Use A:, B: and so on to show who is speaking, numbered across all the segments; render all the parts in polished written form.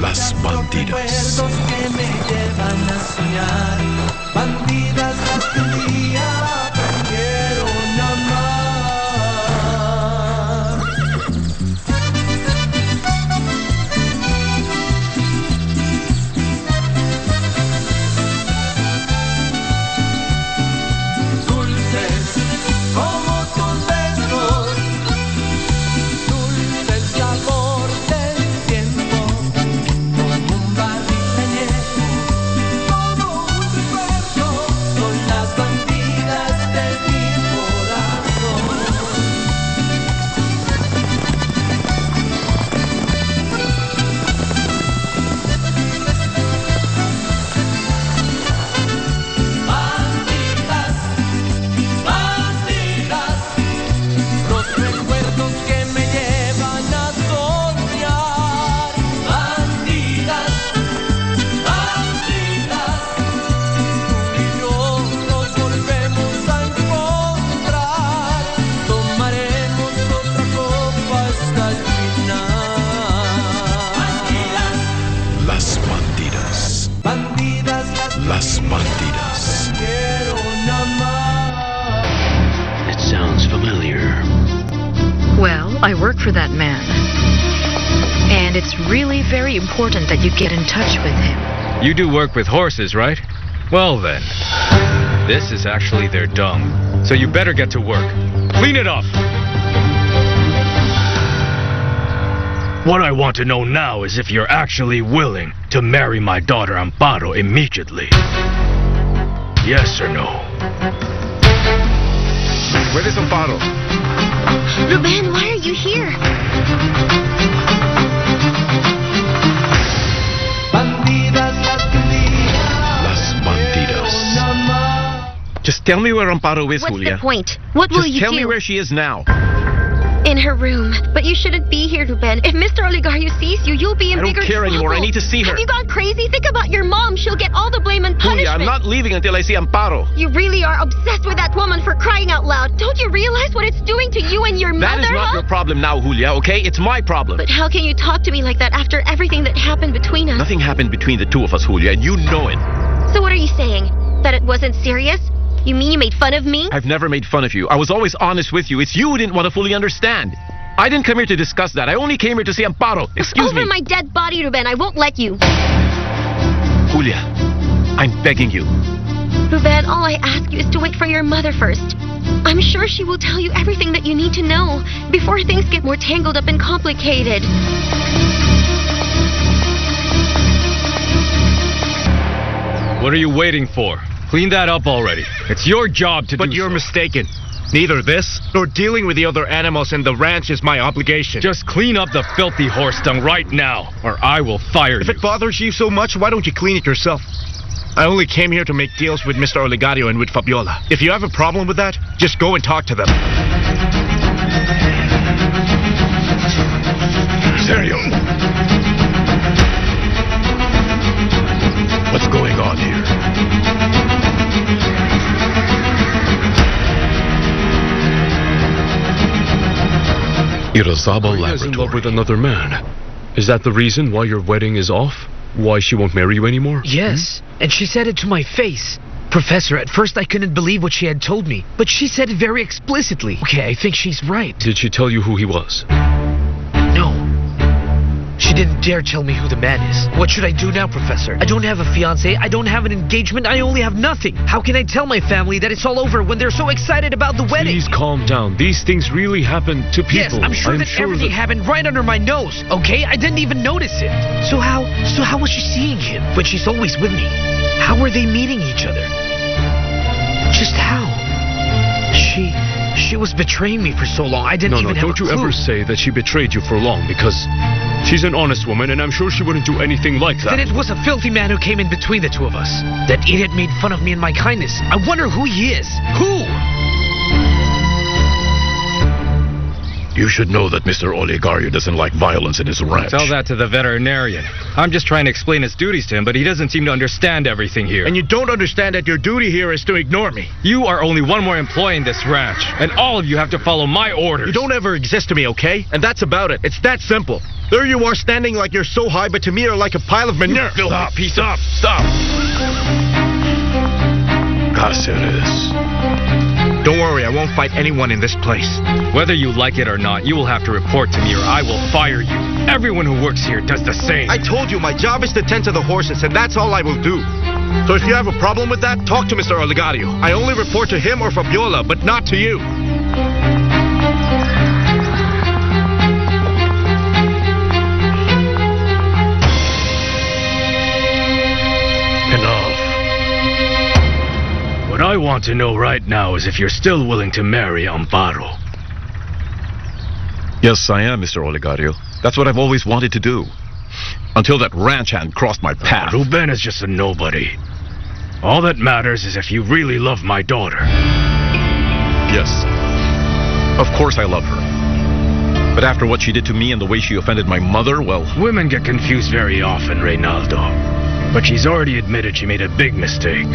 A: Las Bandidas.
B: Recuerdos que me llevan a soñar. Bandidas las que un día aprendieron a amar. Dulces como tus besos, dulce el sabor del tiempo, como un barril añejo, todo un recuerdo, son las bandidas de mi corazón. Bandidas, bandidas, los recuerdos que me llevan a soñar. Bandidas, bandidas, tú y yo nos volvemos a encontrar. Tomaremos otra copa hasta el final.
A: Las Bandidas.
B: Bandidas,
A: Las Bandidas.
B: quiero amar.
C: It sounds familiar.
D: Well, I work for that man. And it's really very important that you get in touch with him.
E: You do work with horses, right? Well then, this is actually their dung. So you better get to work. Clean it up! What I want to know now is if you're actually willing to marry my daughter Amparo immediately. Yes or no?
F: Where is Amparo?
G: Ruben, why are you here?
B: Bandidas las que un día
A: Las Bandidas.
B: aprendieron a amar.
F: Just tell me where Amparo is,
G: What's
F: Julia.
G: the point? What will
F: Just
G: you
F: tell
G: do?
F: me where she is now.
G: In her room. But you shouldn't be here, Ruben. If Mr. Oligario sees you, you'll be in
F: I don't
G: bigger
F: care anymore. I
G: trouble.
F: need to see her.
G: Have you gone crazy? Think about your mom. She'll get all the blame and punishment.
F: Julia, I'm not leaving until I see Amparo.
G: You really are obsessed with that woman, for crying out loud. Don't you realize what it's doing to you and your
F: That
G: mother,
F: is not
G: huh?
F: your problem now, Julia, okay? It's my problem.
G: But how can you talk to me like that after everything that happened between us?
F: Nothing happened between the two of us, Julia, and you know it.
G: So what are you saying? That it wasn't serious? You mean you made fun of me?
F: I've never made fun of you. I was always honest with you. It's you who didn't want to fully understand. I didn't come here to discuss that. I only came here to see Amparo. Excuse
G: Over
F: me.
G: my dead body, Ruben. I won't let you.
F: Julia, I'm begging you.
G: Ruben, all I ask you is to wait for your mother first. I'm sure she will tell you everything that you need to know before things get more tangled up and complicated.
E: What are you waiting for? Clean that up already. It's your job to do
H: But you're
E: so.
H: mistaken. Neither this nor dealing with the other animals in the ranch is my obligation.
E: Just clean up the filthy horse dung right now, or I will fire
H: If
E: you.
H: it bothers you so much, why don't you clean it yourself? I only came here to make deals with Mr. Oligario and with Fabiola. If you have a problem with that, just go and talk to them.
A: Serio. What's going on here? Irazaba
I: Maria's in love with
A: Laboratory.
I: another man. Is that the reason why your wedding is off? Why she won't marry you anymore?
J: Yes, and she said it to my face. Professor, at first I couldn't believe what she had told me, but she said it very explicitly. Okay, I think she's right.
I: Did she tell you who he was?
J: No. She didn't dare tell me who the man is. What should I do now, Professor? I don't have a fiancé, I don't have an engagement, I only have nothing. How can I tell my family that it's all over when they're so excited about the wedding?
I: Please calm down. These things really happen to people.
J: Yes, I'm sure that everything happened right under my nose, okay? I didn't even notice it. So how was she seeing him when she's always with me? How were they meeting each other? Just how? She was betraying me for so long. I didn't even have
I: don't
J: a
I: you
J: clue.
I: ever say that she betrayed you for long, because she's an honest woman and I'm sure she wouldn't do anything like that.
J: Then it was a filthy man who came in between the two of us. That idiot made fun of me and my kindness. I wonder who he is. Who?
A: You should know that Mr. Olegario doesn't like violence in his ranch.
E: Tell that to the veterinarian. I'm just trying to explain his duties to him, but he doesn't seem to understand everything here.
H: And you don't understand that your duty here is to ignore me.
E: You are only one more employee in this ranch, and all of you have to follow my orders.
H: You don't ever exist to me, okay? And that's about it. It's that simple. There you are standing like you're so high, but to me you're like a pile of manure.
A: Stop, stop. Cáceres.
H: Don't worry, I won't fight anyone in this place.
E: Whether you like it or not, you will have to report to me or I will fire you. Everyone who works here does the same.
H: I told you, my job is to tend to the horses, and that's all I will do. So if you have a problem with that, talk to Mr. Olegario. I only report to him or Fabiola, but not to you.
E: Enough. What I want to know right now is if you're still willing to marry Amparo.
F: Yes, I am, Mr. Olegario. That's what I've always wanted to do. Until that ranch hand crossed my path.
E: Ruben is just a nobody. All that matters is if you really love my daughter.
F: Yes. Of course I love her. But after what she did to me and the way she offended my mother, well...
E: Women get confused very often, Reynaldo. But she's already admitted she made a big mistake.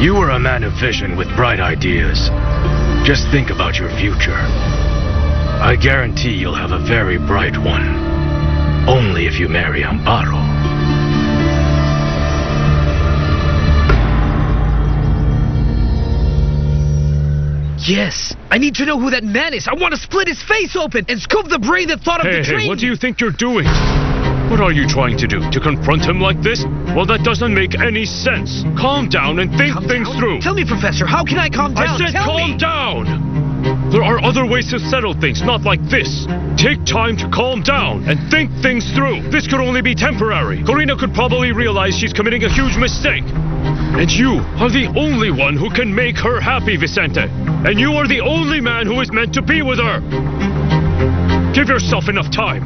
E: You were a man of vision with bright ideas. Just think about your future. I guarantee you'll have a very bright one. Only if you marry Amparo.
J: Yes, I need to know who that man is. I want to split his face open and scoop the brain that thought of betraying
I: Hey, what do
J: me.
I: you think you're doing? What are you trying to do? To confront him like this? Well, that doesn't make any sense. Calm down and think
J: Calm
I: things
J: down?
I: through.
J: Tell me, Professor, how can I calm down?
I: I said
J: Tell
I: calm
J: me.
I: down! There are other ways to settle things, not like this. Take time to calm down and think things through. This could only be temporary. Corina could probably realize she's committing a huge mistake. And you are the only one who can make her happy, Vicente. And you are the only man who is meant to be with her. Give yourself enough time.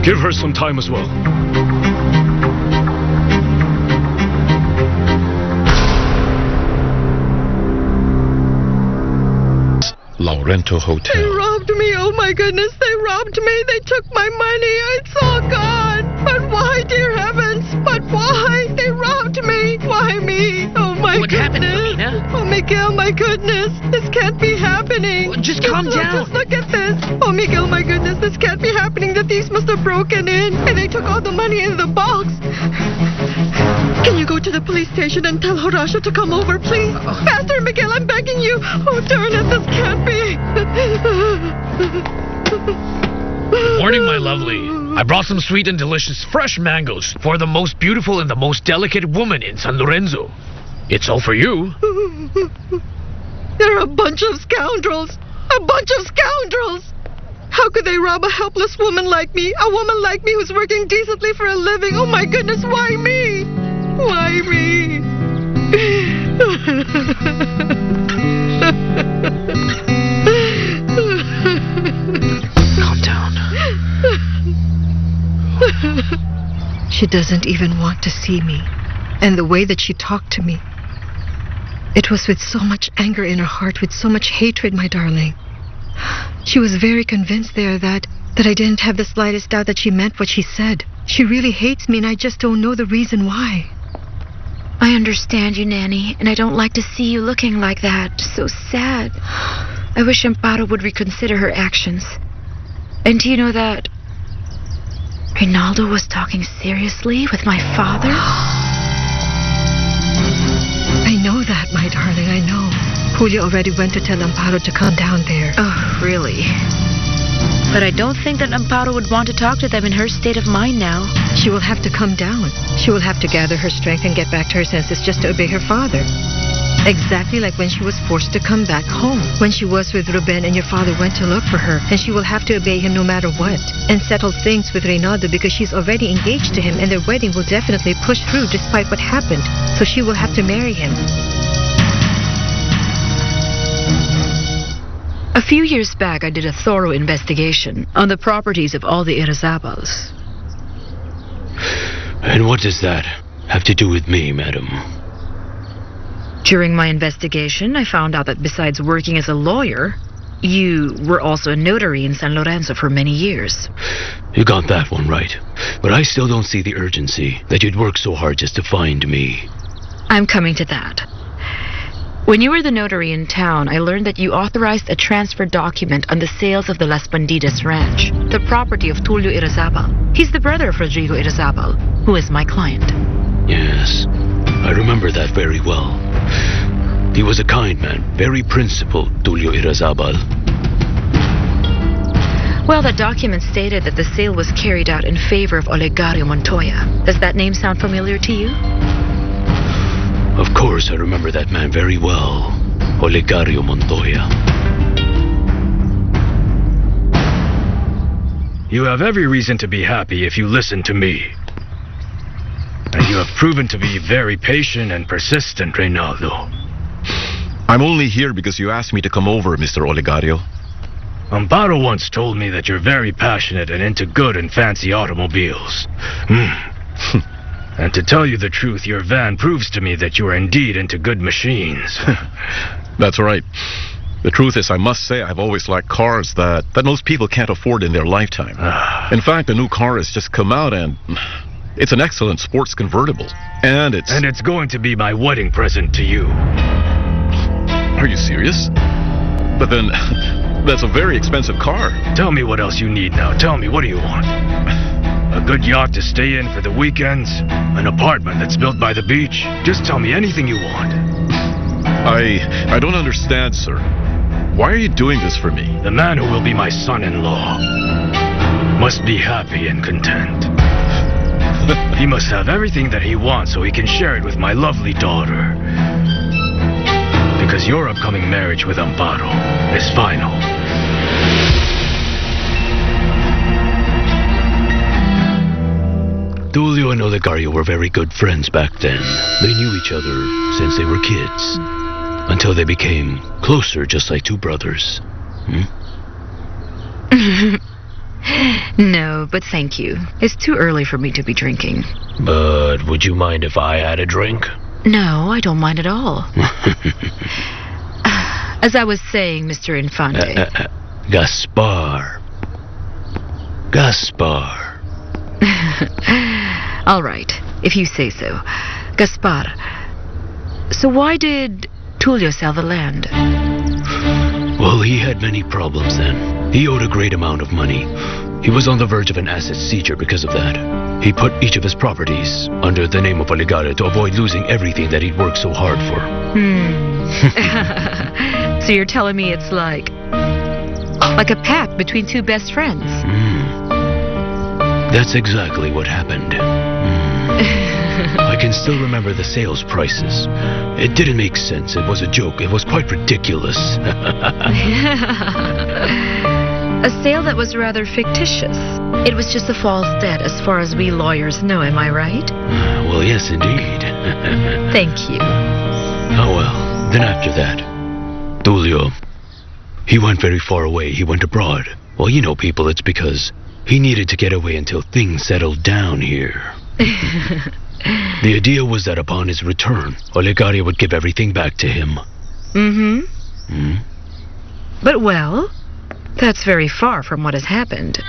I: Give her some time as well.
A: Laurento
K: They
A: Hotel.
K: robbed me. Oh my goodness, they robbed me. They took my money. It's all gone. But why, dear heavens? But why? They robbed me. Why me? Oh my
J: What happened,
K: goodness.
J: Corina?
K: Oh Miguel, my goodness. This can't be happening.
J: Just calm down.
K: Just look at this. Oh Miguel, my goodness, this can't be happening. The thieves must have broken in and they took all the money in the box. Can you go to the police station and tell Horacio to come over, please? Faster, Miguel, I'm begging you. Oh, darn it, this can't be.
J: Morning, my lovely. I brought some sweet and delicious fresh mangoes for the most beautiful and the most delicate woman in San Lorenzo. It's all for you.
K: They're a bunch of scoundrels. A bunch of scoundrels. How could they rob a helpless woman like me? A woman like me who's working decently for a living. Oh my goodness, why me? Why me?
J: Calm down.
K: She doesn't even want to see me. And the way that she talked to me, it was with so much anger in her heart, with so much hatred, my darling. She was very convinced there that I didn't have the slightest doubt that she meant what she said. She really hates me, and I just don't know the reason why.
D: I understand you, Nanny, and I don't like to see you looking like that. So sad. I wish Amparo would reconsider her actions. And do you know that Reynaldo was talking seriously with my father?
K: I know that, my darling, I know. Julia already went to tell Amparo to come down there.
D: Oh, really? But I don't think that Amparo would want to talk to them in her state of mind now.
K: She will have to come down. She will have to gather her strength and get back to her senses just to obey her father. Exactly like when she was forced to come back home. When she was with Ruben and your father went to look for her. And she will have to obey him no matter what. And settle things with Reynaldo because she's already engaged to him and their wedding will definitely push through despite what happened. So she will have to marry him.
D: A few years back, I did a thorough investigation on the properties of all the Irazabals.
C: And what does that have to do with me, madam?
D: During my investigation, I found out that besides working as a lawyer, you were also a notary in San Lorenzo for many years.
C: You got that one right. But I still don't see the urgency that you'd work so hard just to find me.
D: I'm coming to that. When you were the notary in town, I learned that you authorized a transfer document on the sales of the Las Bandidas ranch, the property of Tulio Irazabal. He's the brother of Rodrigo Irazabal, who is my client.
C: Yes, I remember that very well. He was a kind man, very principled, Tulio Irazabal.
D: Well, that document stated that the sale was carried out in favor of Olegario Montoya. Does that name sound familiar to you?
C: Of course, I remember that man very well, Olegario Montoya.
E: You have every reason to be happy if you listen to me. And you have proven to be very patient and persistent, Reynaldo.
F: I'm only here because you asked me to come over, Mr. Olegario.
E: Amparo once told me that you're very passionate and into good and fancy automobiles. And to tell you the truth, your van proves to me that you are indeed into good machines.
F: That's right. The truth is, I must say, I've always liked cars that most people can't afford in their lifetime. In fact, the new car has just come out and it's an excellent sports convertible. And it's
E: going to be my wedding present to you.
F: Are you serious? But then, that's a very expensive car.
E: Tell me what else you need now. Tell me, what do you want? A good yacht to stay in for the weekends? An apartment that's built by the beach? Just tell me anything you want.
F: I don't understand, sir. Why are you doing this for me?
E: The man who will be my son-in-law must be happy and content. He must have everything that he wants so he can share it with my lovely daughter. Because your upcoming marriage with Amparo is final.
C: Tulio and Olegario were very good friends back then. They knew each other since they were kids. Until they became closer, just like two brothers.
D: No, but thank you. It's too early for me to be drinking.
C: But would you mind if I had a drink?
D: No, I don't mind at all. As I was saying, Mr. Infante.
C: Gaspar.
D: All right, if you say so. Gaspar, so why did Tulio sell the land?
C: Well, he had many problems then. He owed a great amount of money. He was on the verge of an asset seizure because of that. He put each of his properties under the name of Olegario to avoid losing everything that he'd worked so hard for.
D: So you're telling me it's like a pact between two best friends?
C: That's exactly what happened. I can still remember the sales prices. It didn't make sense. It was a joke. It was quite ridiculous.
D: A sale that was rather fictitious. It was just a false debt as far as we lawyers know, am I right?
C: Well, yes, indeed.
D: Thank you.
C: Oh, well. Then after that, Tulio, he went very far away. He went abroad. Well, you know, people, it's because he needed to get away until things settled down here. The idea was that upon his return, Olegario would give everything back to him.
D: But well, that's very far from what has happened.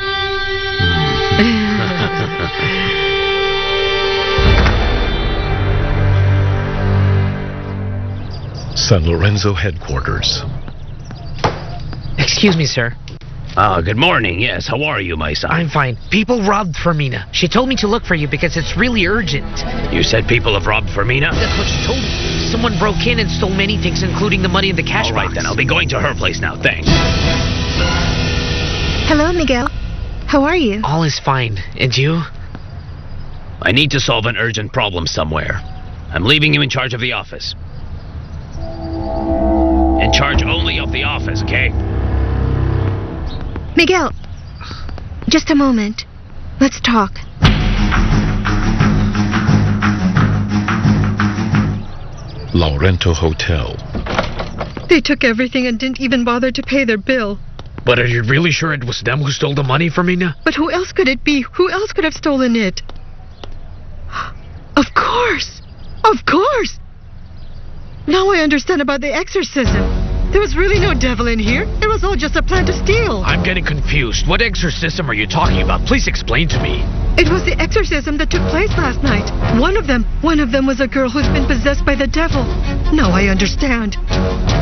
F: San Lorenzo headquarters.
J: Excuse me, sir.
C: Good morning. Yes, how are you, my son?
J: I'm fine. People robbed Fermina. She told me to look for you because it's really urgent.
C: You said people have robbed Fermina?
J: That's what she told me. Someone broke in and stole many things, including the money in the cash box.
C: All right, then. I'll be going to her place now. Thanks.
L: Hello, Miguel. How are you?
J: All is fine. And you?
C: I need to solve an urgent problem somewhere. I'm leaving you in charge of the office. In charge only of the office, okay?
L: Miguel, just a moment. Let's talk.
F: Laurento Hotel.
K: They took everything and didn't even bother to pay their bill.
J: But are you really sure it was them who stole the money from Mina?
K: But who else could it be? Who else could have stolen it? Of course! Of course! Now I understand about the exorcism. There was really no devil in here. It was all just a plan to steal.
J: I'm getting confused. What exorcism are you talking about? Please explain to me.
K: It was the exorcism that took place last night. One of them was a girl who's been possessed by the devil. Now I understand.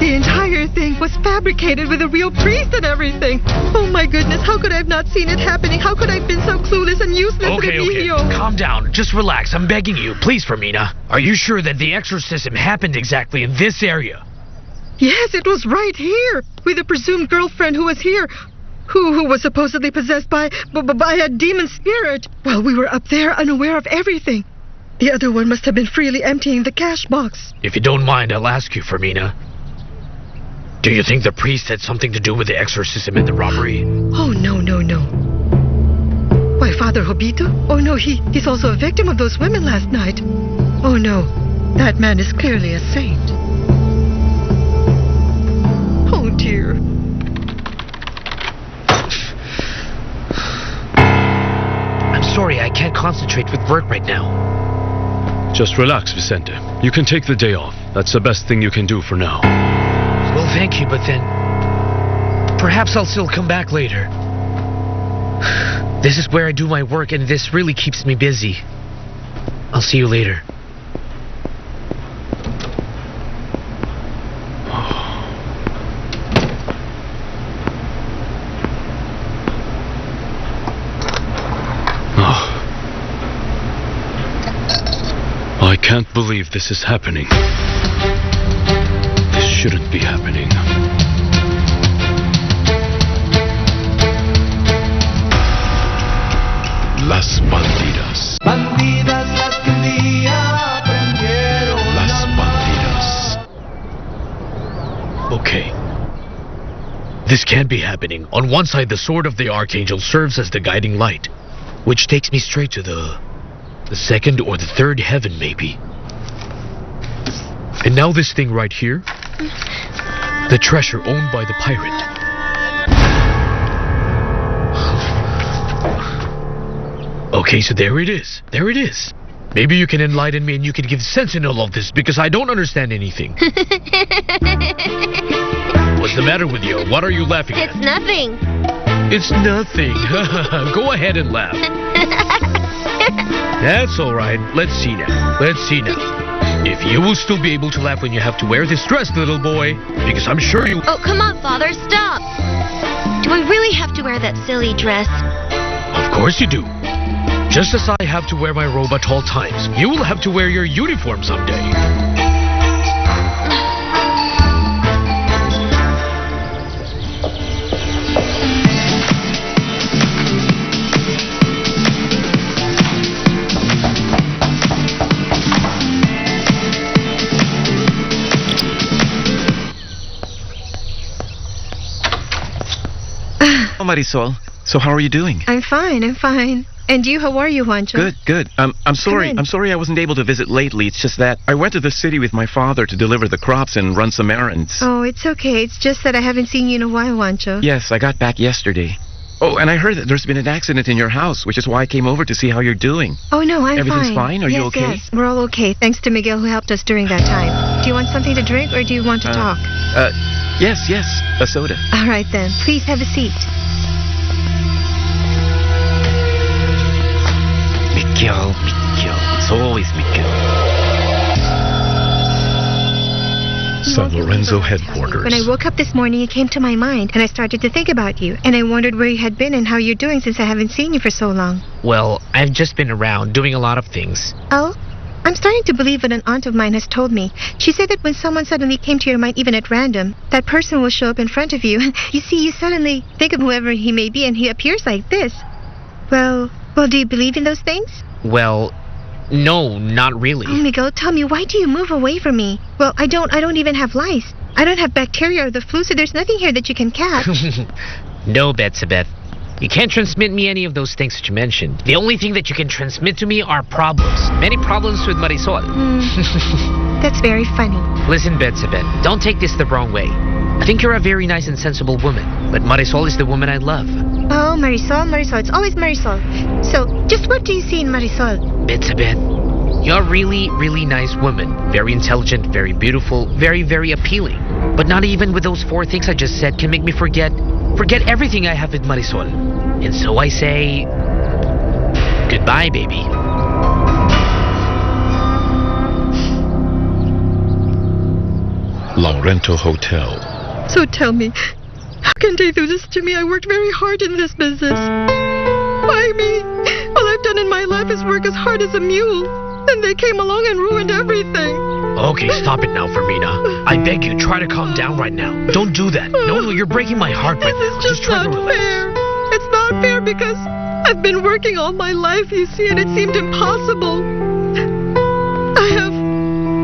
K: The entire thing was fabricated with a real priest and everything. Oh my goodness, how could I have not seen it happening? How could I have been so clueless and useless?
J: Okay. Calm down. Just relax. I'm begging you. Please, Fermina. Are you sure that the exorcism happened exactly in this area?
K: Yes, it was right here, with a presumed girlfriend who was here, who was supposedly possessed by a demon spirit. Well, we were up there unaware of everything. The other one must have been freely emptying the cash box.
J: If you don't mind, I'll ask you, Fermina. Do you think the priest had something to do with the exorcism and the robbery?
K: Oh, no. Why, Father Jobito? Oh, no, he's also a victim of those women last night. Oh, no, that man is clearly a saint. Oh, dear.
J: I'm sorry, I can't concentrate with work right now.
I: Just relax, Vicente. You can take the day off. That's the best thing you can do for now.
J: Well, thank you, but then perhaps I'll still come back later. This is where I do my work, and this really keeps me busy. I'll see you later.
I: I can't believe this is happening. This shouldn't be happening.
A: Las Bandidas.
B: Bandidas las que un día prendieron
A: Las
B: la
A: Bandidas.
J: Okay. This can't be happening. On one side, the sword of the Archangel serves as the guiding light, which takes me straight to the second or the third heaven, maybe. And now this thing right here, the treasure owned by the pirate. Okay, so there it is. There it is. Maybe you can enlighten me and you can give sense in all of this, because I don't understand anything. What's the matter with you? What are you laughing at?
G: It's nothing.
J: It's nothing. Go ahead and laugh. That's all right. Let's see now. If you will still be able to laugh when you have to wear this dress, little boy, because I'm sure you...
G: Oh, come on, Father, stop. Do I really have to wear that silly dress?
J: Of course you do. Just as I have to wear my robe at all times, you will have to wear your uniform someday.
M: Oh, Marisol. So how are you doing?
K: I'm fine. And you, how are you, Juancho?
M: Good. I'm sorry. I'm sorry I wasn't able to visit lately. It's just that I went to the city with my father to deliver the crops and run some errands.
K: Oh, it's okay. It's just that I haven't seen you in a while, Juancho.
M: Yes, I got back yesterday. Oh, and I heard that there's been an accident in your house, which is why I came over to see how you're doing.
K: Oh, no, I'm
M: Everything's fine? Are you okay?
K: Yes, we're all okay. Thanks to Miguel who helped us during that time. Do you want something to drink or do you want to talk?
M: Yes. A soda.
K: All right, then. Please have a seat.
M: Miguel. It's always Miguel.
A: San Lorenzo headquarters.
K: When I woke up this morning, it came to my mind, and I started to think about you. And I wondered where you had been and how you're doing since I haven't seen you for so long.
J: Well, I've just been around doing a lot of things.
K: Oh? I'm starting to believe what an aunt of mine has told me. She said that when someone suddenly came to your mind, even at random, that person will show up in front of you. You see, you suddenly think of whoever he may be, and he appears like this. Well, do you believe in those things?
J: Well, no, not really.
K: Oh, Miguel, tell me, why do you move away from me? Well, I don't even have lice. I don't have bacteria or the flu, so there's nothing here that you can catch.
J: No, Betsabeth. You can't transmit me any of those things that you mentioned. The only thing that you can transmit to me are problems. Many problems with Marisol.
K: That's very funny.
J: Listen, Betsabeth, don't take this the wrong way. I think you're a very nice and sensible woman, but Marisol is the woman I love.
K: Oh, Marisol. It's always Marisol. So, just what do you see in Marisol?
J: Betsabeth, You're a really, really nice woman. Very intelligent, very beautiful, very, very appealing. But not even with those 4 things I just said can make me forget everything I have with Marisol. And so I say, goodbye, baby.
F: Laurento Hotel.
K: So tell me, how can they do this to me? I worked very hard in this business. Why me? All I've done in my life is work as hard as a mule. And they came along and ruined everything.
J: Okay, stop it now, Fermina. I beg you, try to calm down right now. Don't do that. No, you're breaking my heart right now.
K: This is just
J: try to
K: not
J: relax.
K: fair. It's not fair because I've been working all my life, you see, and it seemed impossible.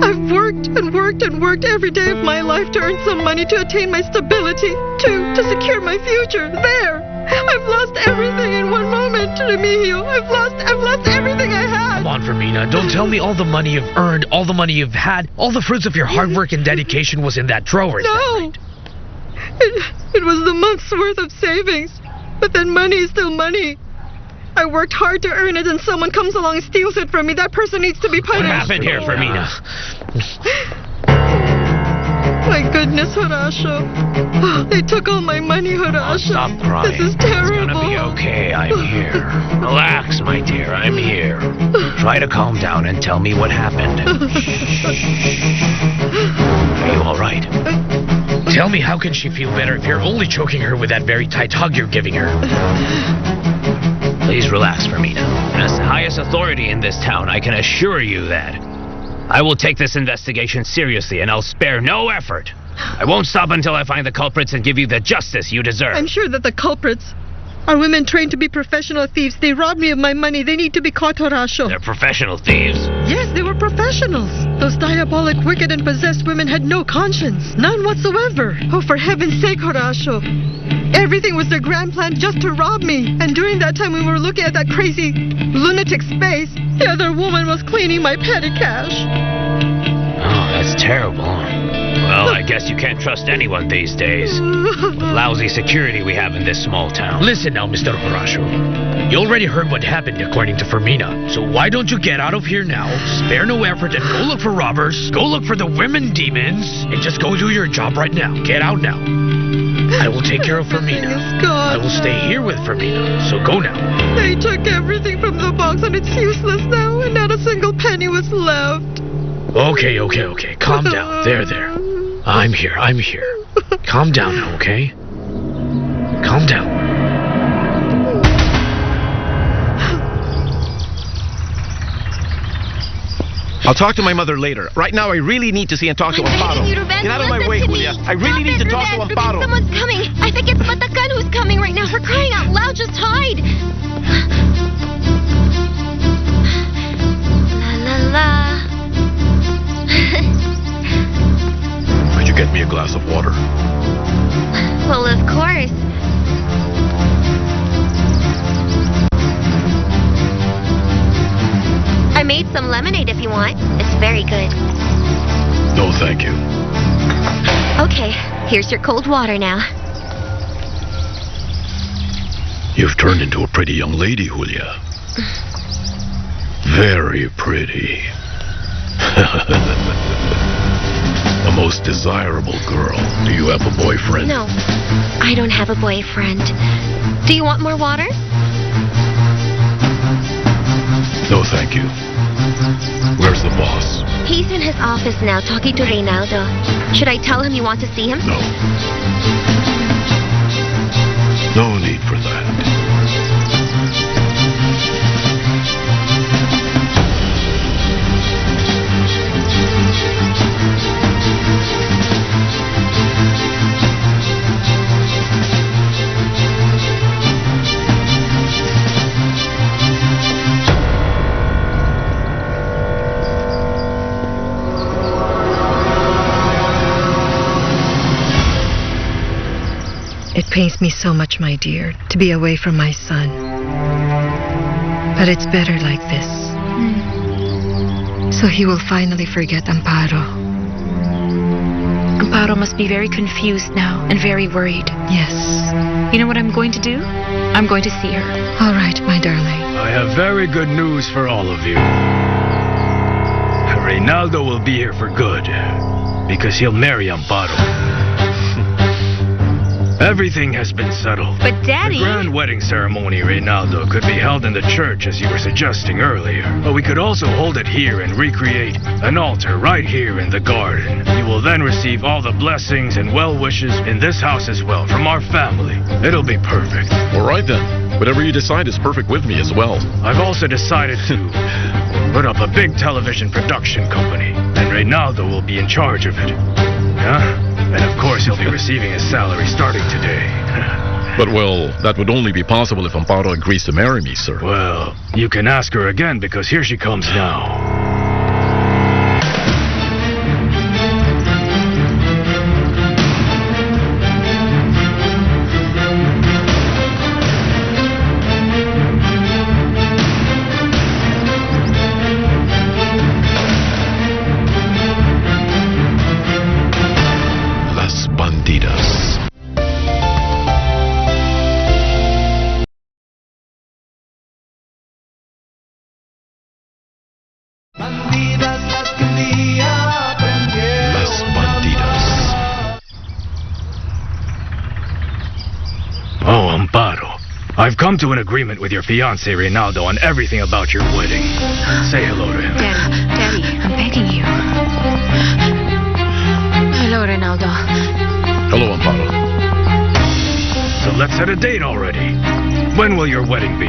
K: I've worked and worked and worked every day of my life to earn some money, to attain my stability, to secure my future. There! I've lost everything in one moment, Remigio. I've lost everything I had.
J: Come on, Fermina. Don't tell me all the money you've earned, all the money you've had, all the fruits of your hard work and dedication was in that drawer. Is that
K: No!
J: right?
K: It was the month's worth of savings. But then money is still money. I worked hard to earn it and someone comes along and steals it from me. That person needs to be punished.
J: What happened here, Fermina?
K: My goodness, Horacio. They took all my money, Horacio.
E: Stop crying.
K: This is terrible.
E: It's gonna be okay. I'm here. Relax, my dear. I'm here. Try to calm down and tell me what happened. Are you all right?
J: Tell me, how can she feel better if you're only choking her with that very tight hug you're giving her?
E: Please relax, Fermina. As the highest authority in this town, I can assure you that I will take this investigation seriously and I'll spare no effort. I won't stop until I find the culprits and give you the justice you deserve.
K: I'm sure that the culprits are women trained to be professional thieves. They robbed me of my money. They need to be caught, Horacio.
E: They're professional thieves.
K: Yes, they were professionals. Those diabolic, wicked, and possessed women had no conscience. None whatsoever. Oh, for heaven's sake, Horacio. Everything was their grand plan just to rob me. And during that time we were looking at that crazy lunatic space, the other woman was cleaning my petty cash.
E: Oh, that's terrible. Well, I guess you can't trust anyone these days. With lousy security we have in this small town.
J: Listen now, Mr. Horacio. You already heard what happened according to Fermina. So why don't you get out of here now, spare no effort, and go look for robbers, go look for the women demons, and just go do your job right now. Get out now. I will take care of Fermina. I will stay here with Fermina. So go now.
K: They took everything from the box and it's useless now, and not a single penny was left.
J: Okay. Calm down. There. I'm here. Calm down now, okay? Calm down.
F: I'll talk to my mother later. Right now, I really need to see and talk to Amparo. Get out of my way, Julia. I really need to talk to Amparo.
G: Someone's coming. I think it's Matakan who's coming right now. For crying out loud, just hide. La la la.
A: Could you get me a glass of water?
G: Well, of course. I made some lemonade if you want. It's very good.
A: No, thank you.
G: Okay, here's your cold water now.
A: You've turned into a pretty young lady, Julia. Very pretty. A most desirable girl. Do you have a boyfriend?
G: No, I don't have a boyfriend. Do you want more water?
A: No, thank you. Where's the boss?
G: He's in his office now talking to Reynaldo. Should I tell him you want to see him?
A: No. No need for that.
K: It pains me so much, my dear, to be away from my son. But it's better like this. So he will finally forget Amparo.
D: Amparo must be very confused now and very worried.
K: Yes.
D: You know what I'm going to do? I'm going to see her.
K: All right, my darling.
E: I have very good news for all of you. Reynaldo will be here for good. Because he'll marry Amparo. Everything has been settled.
D: But Daddy...
E: The grand wedding ceremony, Reynaldo, could be held in the church as you were suggesting earlier. But we could also hold it here and recreate an altar right here in the garden. You will then receive all the blessings and well wishes in this house as well from our family. It'll be perfect.
F: All right then. Whatever you decide is perfect with me as well.
E: I've also decided to put up a big television production company, and Reynaldo will be in charge of it. Yeah? And of course he'll be receiving his salary starting today.
F: But, well, that would only be possible if Amparo agrees to marry me, sir.
E: Well, you can ask her again because here she comes now.
A: Bandidas.
B: Bandidas las que un día aprendieron
A: Las Bandidas.
E: Oh, Amparo. I've come to an agreement with your fiancé, Reynaldo, on everything about your wedding. Say hello to him.
D: Daddy, I'm begging you. Hello, Reynaldo.
F: Hello, Amparo.
E: So let's set a date already. When will your wedding be?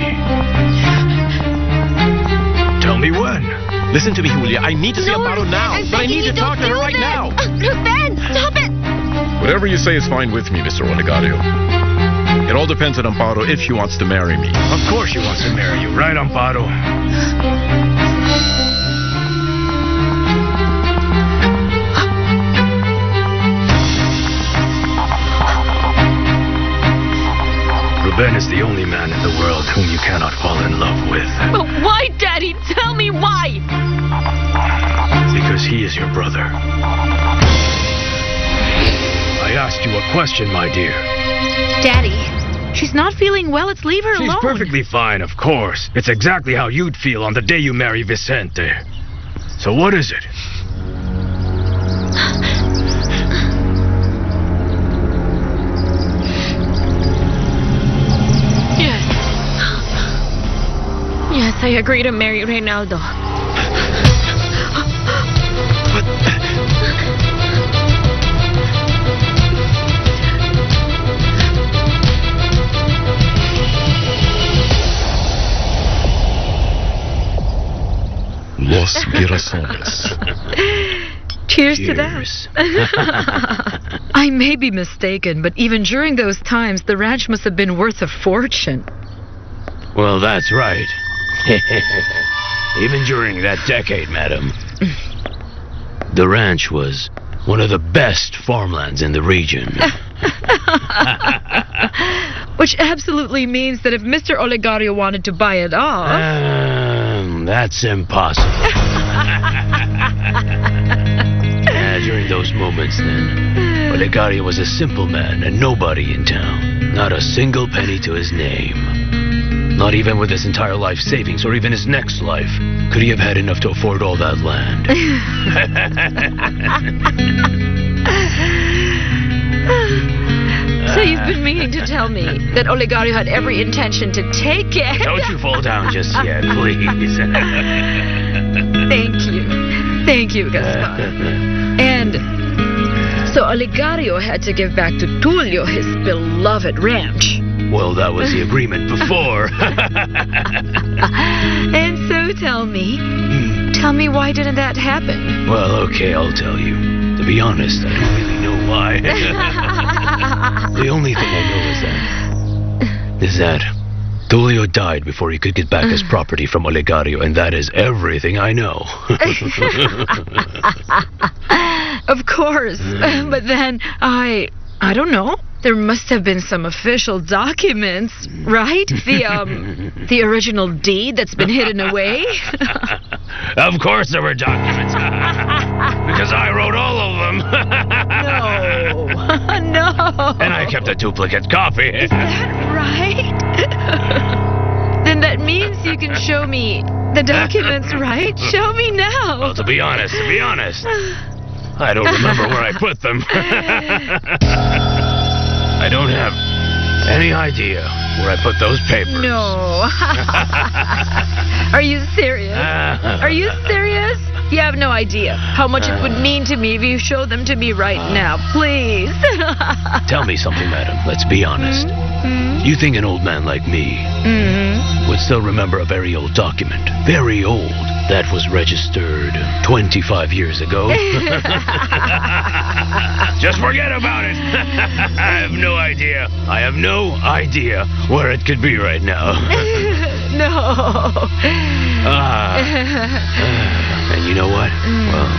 E: Tell me when.
M: Listen to me, Julia. I need to see Amparo now. But I need to talk to her right now.
G: Ben, stop it!
F: Whatever you say is fine with me, Mr. Olegario. It all depends on Amparo if she wants to marry me.
E: Of course she wants to marry you, right, Amparo? Ben is the only man in the world whom you cannot fall in love with.
G: But why, Daddy? Tell me why!
E: Because he is your brother. I asked you a question, my dear.
D: Daddy, she's not feeling well. Let's leave her alone.
E: She's perfectly fine, of course. It's exactly how you'd feel on the day you marry Vicente. So what is it?
G: Yes, I agree to marry Reynaldo.
F: Los Girasoles.
D: Cheers to that. I may be mistaken, but even during those times, the ranch must have been worth a fortune.
C: Well, that's right. Even during that decade, madam. The ranch was one of the best farmlands in the region.
D: Which absolutely means that if Mr. Olegario wanted to buy it off...
C: That's impossible. During those moments, then, Olegario was a simple man and nobody in town. Not a single penny to his name. Not even with his entire life savings, or even his next life, could he have had enough to afford all that land.
D: So you've been meaning to tell me that Olegario had every intention to take it?
C: Don't you fall down just yet, please.
D: Thank you. Thank you, Gaspar. And so Olegario had to give back to Tulio his beloved ranch.
C: Well, that was the agreement before.
D: And so tell me why didn't that happen?
C: Well, okay, I'll tell you. To be honest, I don't really know why. The only thing I know is that Tulio died before he could get back his property from Olegario, and that is everything I know.
D: Of course, but then I don't know. There must have been some official documents, right? The original deed that's been hidden away.
C: Of course there were documents. Because I wrote all of them.
D: No.
C: And I kept a duplicate copy.
D: Is that right? Then that means you can show show me the documents, right? Show me now.
E: Well, to be honest, I don't remember where I put them. I don't have any idea where I put those papers.
D: No. Are you serious? Are you serious? You have no idea how much it would mean to me if you showed them to me right now. Please.
C: Tell me something, madam. Let's be honest. You think an old man like me would still remember a very old document? Very old. That was registered 25 years ago.
E: Just forget about it. I have no idea. I have no idea where it could be right now.
D: No.
C: And you know what? Well,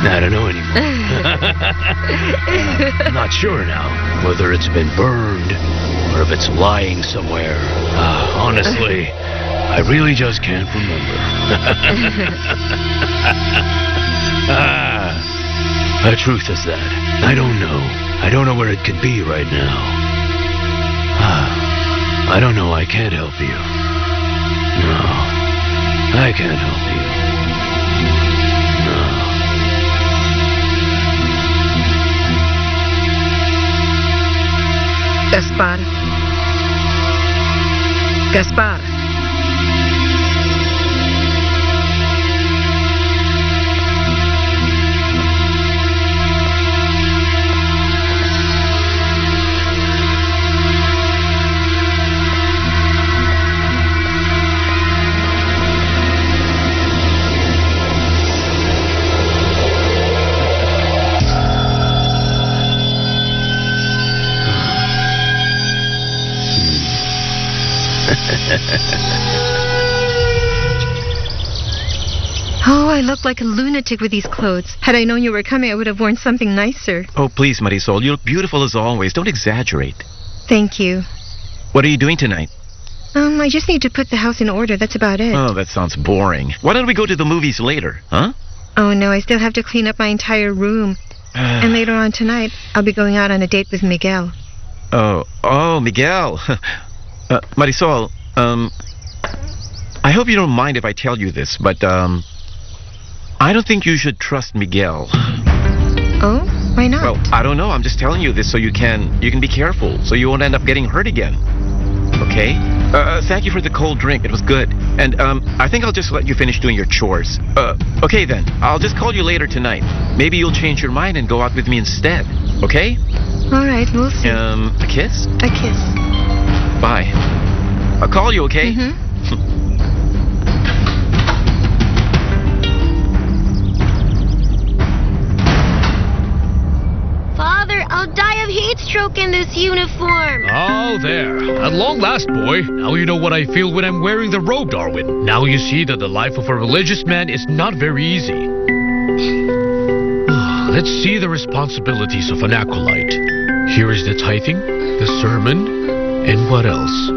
C: I don't know anymore. I'm not sure now whether it's been burned or if it's lying somewhere. Honestly, I really just can't remember. The truth is that I don't know. I don't know where it could be right now. I don't know. I can't help you. No, I can't help you.
K: Gaspar. Gaspar. Oh, I look like a lunatic with these clothes. Had I known you were coming, I would have worn something nicer.
M: Oh, please, Marisol, you look beautiful as always. Don't exaggerate.
K: Thank you.
M: What are you doing tonight?
K: I just need to put the house in order. That's about it.
M: Oh, that sounds boring. Why don't we go to the movies later, huh?
K: Oh, no, I still have to clean up my entire room. And later on tonight, I'll be going out on a date with Miguel.
M: Oh, Miguel. Marisol, I hope you don't mind if I tell you this, but, I don't think you should trust Miguel.
K: Oh? Why not?
M: Well, I don't know. I'm just telling you this so you can be careful, so you won't end up getting hurt again. Okay? Thank you for the cold drink. It was good. And, I think I'll just let you finish doing your chores. Okay then. I'll just call you later tonight. Maybe you'll change your mind and go out with me instead. Okay?
K: All right, we'll see.
M: A kiss?
K: A kiss.
M: Bye. I'll call you, okay?
G: Father, I'll die of heat stroke in this uniform.
I: Oh, there. At long last, boy. Now you know what I feel when I'm wearing the robe, Darwin. Now you see that the life of a religious man is not very easy. Let's see the responsibilities of an acolyte. Here is the tithing, the sermon, and what else?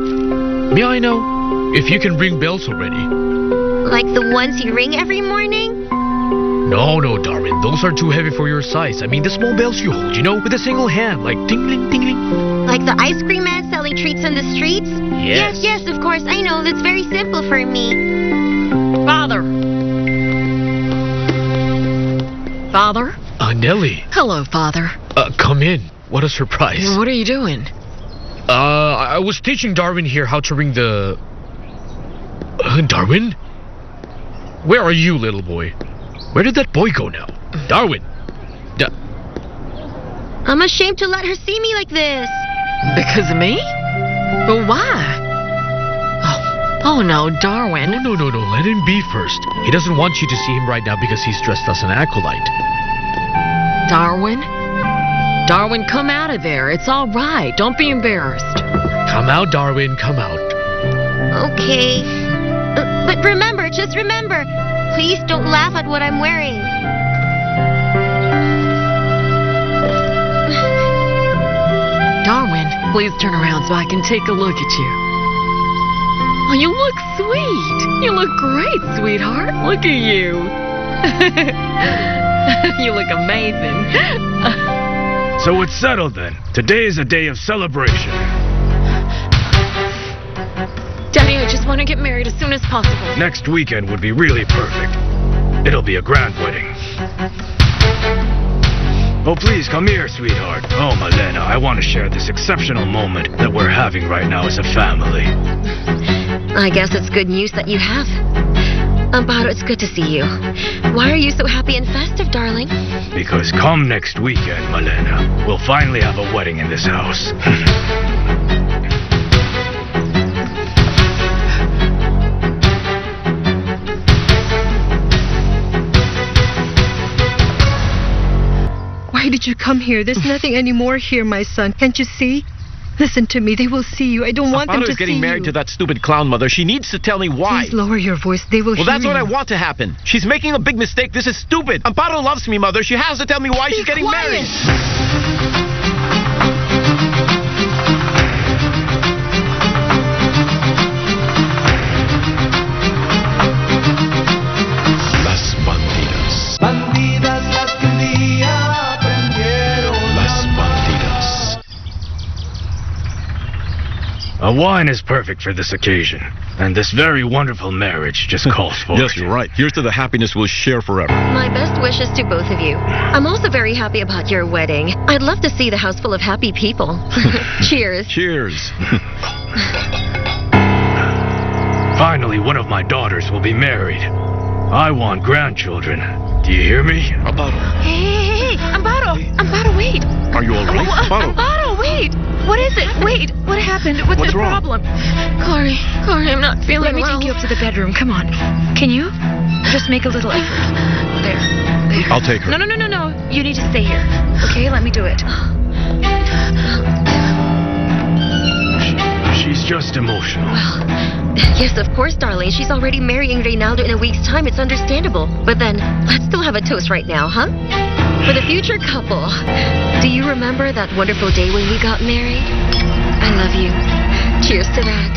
I: May I know if you can ring bells already?
G: Like the ones you ring every morning?
I: No, Darwin. Those are too heavy for your size. I mean the small bells you hold, with a single hand, like tingling, tingling.
G: Like the ice cream man selling treats on the streets? Yes, of course. I know. That's very simple for me.
D: Father. Father?
I: Nellie.
D: Hello, Father.
I: Come in. What a surprise.
D: What are you doing?
I: I was teaching Darwin here how to ring the... Darwin? Where are you, little boy? Where did that boy go now? Darwin!
G: I'm ashamed to let her see me like this.
D: Because of me? But why? Oh no, Darwin.
I: No. Let him be first. He doesn't want you to see him right now because he's dressed as an acolyte.
D: Darwin, come out of there. It's all right. Don't be embarrassed.
I: Come out, Darwin. Come out.
G: Okay. But just remember, please don't laugh at what I'm wearing.
D: Darwin, please turn around so I can take a look at you. Oh, you look sweet. You look great, sweetheart. Look at you. You look amazing.
E: So it's settled then. Today is a day of celebration.
D: Daddy, I just want to get married as soon as possible.
E: Next weekend would be really perfect. It'll be a grand wedding. Oh, please, come here, sweetheart. Oh, Malena, I want to share this exceptional moment that we're having right now as a family.
G: I guess it's good news that you have. Amparo, it's good to see you. Why are you so happy and festive, darling?
E: Because come next weekend, Malena, we'll finally have a wedding in this house.
K: Why did you come here? There's nothing anymore here, my son. Can't you see? Listen to me. They will see you. I don't want them to see you.
M: Amparo's getting married to that stupid clown, Mother. She needs to tell me why.
K: Please lower your voice. They will hear you.
M: Well, that's what I want to happen. She's making a big mistake. This is stupid. Amparo loves me, Mother. She has to tell me why she's getting married.
A: Las Bandidas.
B: Bandidas las que un día aprendieron
A: Las Bandidas.
E: A wine is perfect for this occasion, and this very wonderful marriage just calls for
F: Yes,
E: it.
F: you're right. Here's to the happiness we'll share forever.
G: My best wishes to both of you. I'm also very happy about your wedding. I'd love to see the house full of happy people. Cheers.
F: Cheers.
E: Finally, one of my daughters will be married. I want grandchildren. Do you hear me?
F: Amparo,
D: Hey, Amparo! Amparo, wait!
F: are you all right? Amparo.
D: Amparo, wait! What is it? Wait, what happened? What's
F: What's
D: the
F: wrong?
D: problem?
G: Corey, I'm not feeling
D: Let me
G: well.
D: take you up to the bedroom. Come on. Can you? Just make a little effort. There.
F: I'll take her.
D: No. You need to stay here. Okay, let me do it.
E: She's just emotional.
G: Yes, of course, darling. She's already marrying Reynaldo in a week's time. It's understandable. But then, let's still have a toast right now, huh? For the future couple. Do you remember that wonderful day when we got married? I love you. Cheers to that.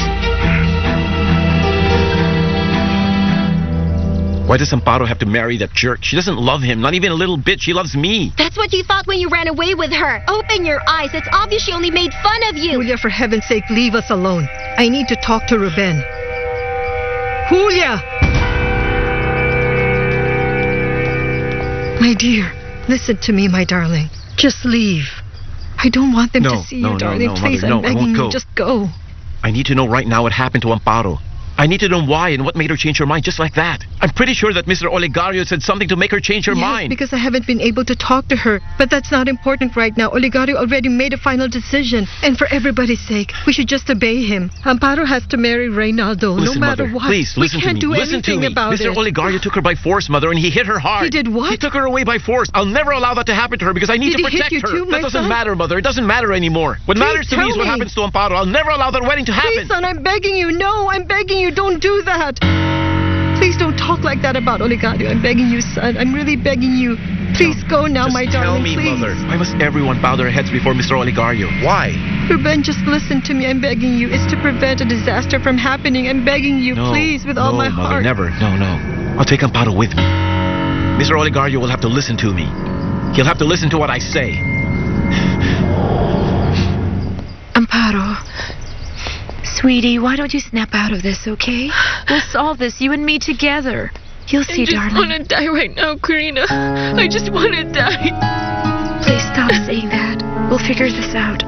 M: Why does Amparo have to marry that jerk? She doesn't love him, not even a little bit. She loves me.
G: That's what you thought when you ran away with her. Open your eyes. It's obvious she only made fun of you.
K: Julia, for heaven's sake, leave us alone. I need to talk to Ruben. Julia! My dear, listen to me, my darling. Just leave. I don't want them to see you, darling. Please,
M: Mother,
K: I'm
M: no, I
K: begging
M: won't
K: you,
M: go.
K: just go.
M: I need to know right now what happened to Amparo. I need to know why and what made her change her mind just like that. I'm pretty sure that Mr. Olegario said something to make her change her
K: Yes,
M: mind.
K: because I haven't been able to talk to her. But that's not important right now. Olegario already made a final decision. And for everybody's sake, we should just obey him. Amparo has to marry Reynaldo,
M: Listen,
K: no matter
M: Mother,
K: what.
M: please, listen
K: we can't
M: to me.
K: do
M: Listen to
K: anything
M: me.
K: about
M: Mr.
K: it.
M: Olegario took her by force, Mother, and he hit her hard.
K: He did what?
M: He took her away by force. I'll never allow that to happen to her because I need
K: Did
M: to
K: he hit
M: protect
K: you
M: her.
K: too, my
M: That doesn't
K: son?
M: matter, Mother. It doesn't matter anymore. What
K: Please
M: matters to me is
K: tell
M: what
K: me.
M: happens to Amparo. I'll never allow that wedding to happen.
K: Please, son, I'm begging you. No, I'm begging you. Don't do that. Please don't talk like that about Olegario. I'm begging you, son. I'm really begging you. Please go now,
M: Just
K: my
M: tell
K: darling.
M: me,
K: please.
M: Mother. Why must everyone bow their heads before Mr. Olegario? Why?
K: Ruben, just listen to me. I'm begging you. It's to prevent a disaster from happening. I'm begging you,
M: No,
K: please, with all my
M: Mother,
K: heart.
M: never. No. I'll take Amparo with me. Mr. Olegario will have to listen to me. He'll have to listen to what I say.
D: Amparo. Sweetie, why don't you snap out of this, okay? We'll solve this, you and me together. You'll see, darling.
G: I just want to die right now, Karina. I just want to die.
D: Please stop saying that. We'll figure this out.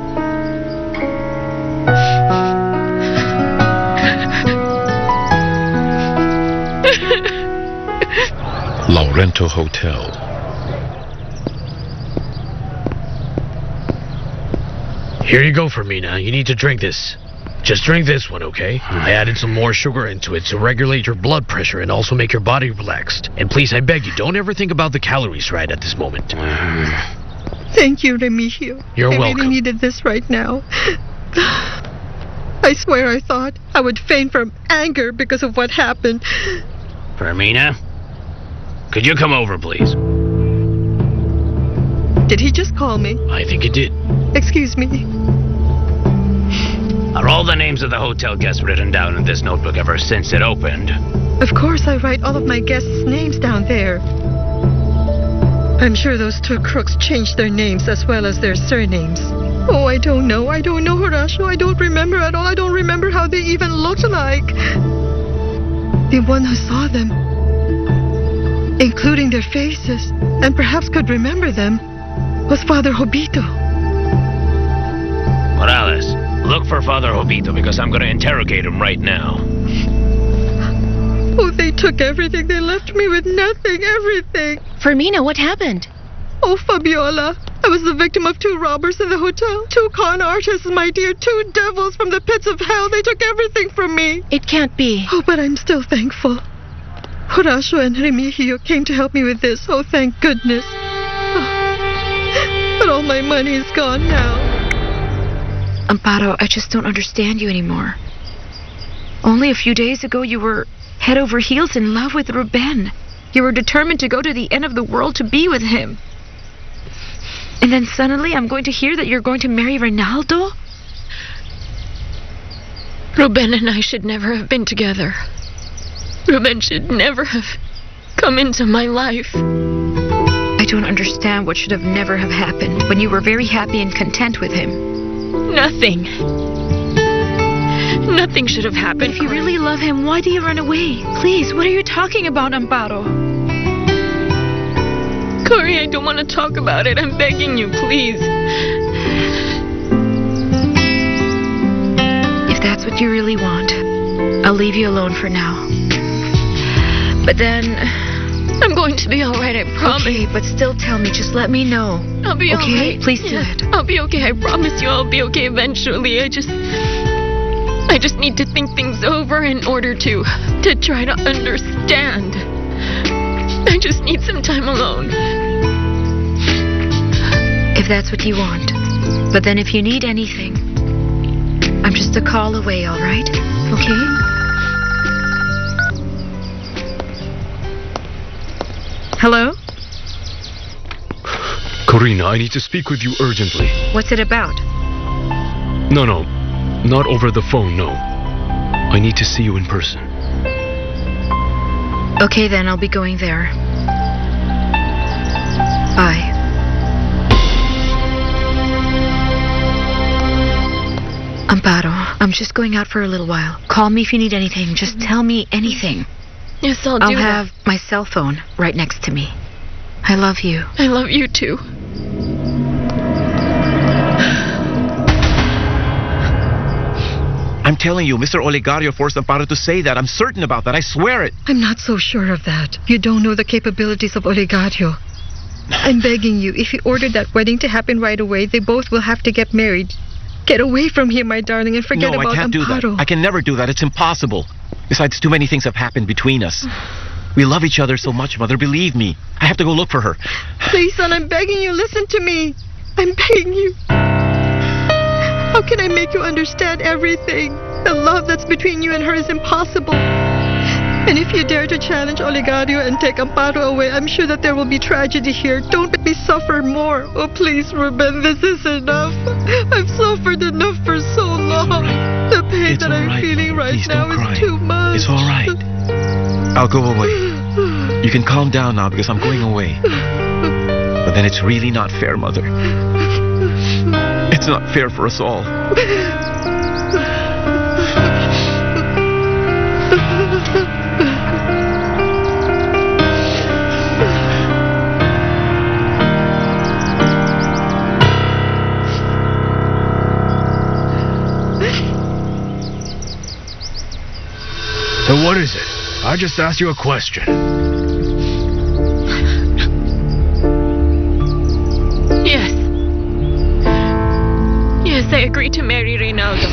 A: Laurento Hotel.
J: Here you go, Fermina. You need to drink this. Just drink this one, okay? I added some more sugar into it to regulate your blood pressure and also make your body relaxed. And please, I beg you, don't ever think about the calories right at this moment.
K: Thank you, Remigio.
J: You're
K: I
J: welcome.
K: really needed this right now. I swear I thought I would faint from anger because of what happened.
J: Fermina, could you come over, please?
K: Did he just call me?
J: I think it did.
K: Excuse me.
C: Are all the names of the hotel guests written down in this notebook ever since it opened?
K: Of course I write all of my guests' names down there. I'm sure those two crooks changed their names as well as their surnames. Oh, I don't know, Horacio. I don't remember at all. I don't remember how they even looked like. the one who saw them, including their faces, and perhaps could remember them, was Father Jobito.
E: Morales, look for Father Jobito because I'm going to interrogate him right now.
K: Oh, they took everything. They left me with nothing, everything.
G: Fermina, what happened?
K: Oh, Fabiola, I was the victim of 2 robbers in the hotel. 2 con artists, my dear, 2 devils from the pits of hell. They took everything from me.
G: It can't be.
K: Oh, but I'm still thankful. Horacio and Remigio came to help me with this. Oh, thank goodness. Oh, but all my money is gone now.
D: Amparo, I just don't understand you anymore. Only a few days ago you were head over heels in love with Ruben. You were determined to go to the end of the world to be with him. And then suddenly I'm going to hear that you're going to marry Reynaldo?
N: Ruben and I should never have been together. Ruben should never have come into my life.
D: I don't understand what should have never have happened when you were very happy and content with him.
N: Nothing. Nothing should have happened.
D: If you really love him, why do you run away? Please, what are you talking about, Amparo?
N: Cory, I don't want to talk about it. I'm begging you, please.
D: If that's what you really want, I'll leave you alone for now. But then...
N: I'm going to be alright, I promise.
D: Okay, but still tell me. Just let me know.
N: I'll be alright.
D: Okay? Please do it.
N: I'll be okay. I promise you I'll be okay eventually. I just need to think things over in order to try to understand. I just need some time alone.
D: If that's what you want. But then if you need anything, I'm just a call away, all right? Okay? Hello?
C: Corina, I need to speak with you urgently.
D: What's it about?
C: No, not over the phone, no. I need to see you in person.
D: Okay, then I'll be going there. Bye. Amparo, I'm just going out for a little while. Call me if you need anything. Just tell me anything.
N: Yes, I'll do
D: I'll
N: that.
D: have my cell phone right next to me. I love you.
N: I love you too.
M: I'm telling you, Mr. Olegario forced Amparo to say that. I'm certain about that. I swear it.
K: I'm not so sure of that. You don't know the capabilities of Olegario. I'm begging you, if he ordered that wedding to happen right away, they both will have to get married. Get away from here, my darling, and forget
M: No,
K: about
M: I can't
K: Amparo.
M: do that. I can never do that. It's impossible. Besides, too many things have happened between us. We love each other so much, Mother. Believe me. I have to go look for her.
K: Please, son, I'm begging you, listen to me. I'm begging you. How can I make you understand everything? The love that's between you and her is impossible. And if you dare to challenge Olegario and take Amparo away, I'm sure that there will be tragedy here. Don't make me suffer more. Oh, please, Ruben, this is enough. I've suffered enough for so long. The pain
M: It's
K: that
M: all
K: I'm
M: right,
K: feeling
M: Mother.
K: right
M: Please
K: now
M: don't cry.
K: is too much.
M: It's all right. I'll go away. You can calm down now because I'm going away. But then it's really not fair, Mother. It's not fair for us all.
E: So what is it? I just asked you a question.
N: Yes. Yes, I agree to marry Reynaldo.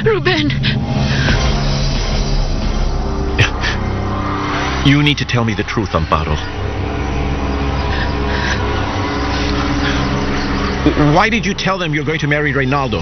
N: Ruben!
M: You need to tell me the truth, Amparo. Why did you tell them you're going to marry Reynaldo?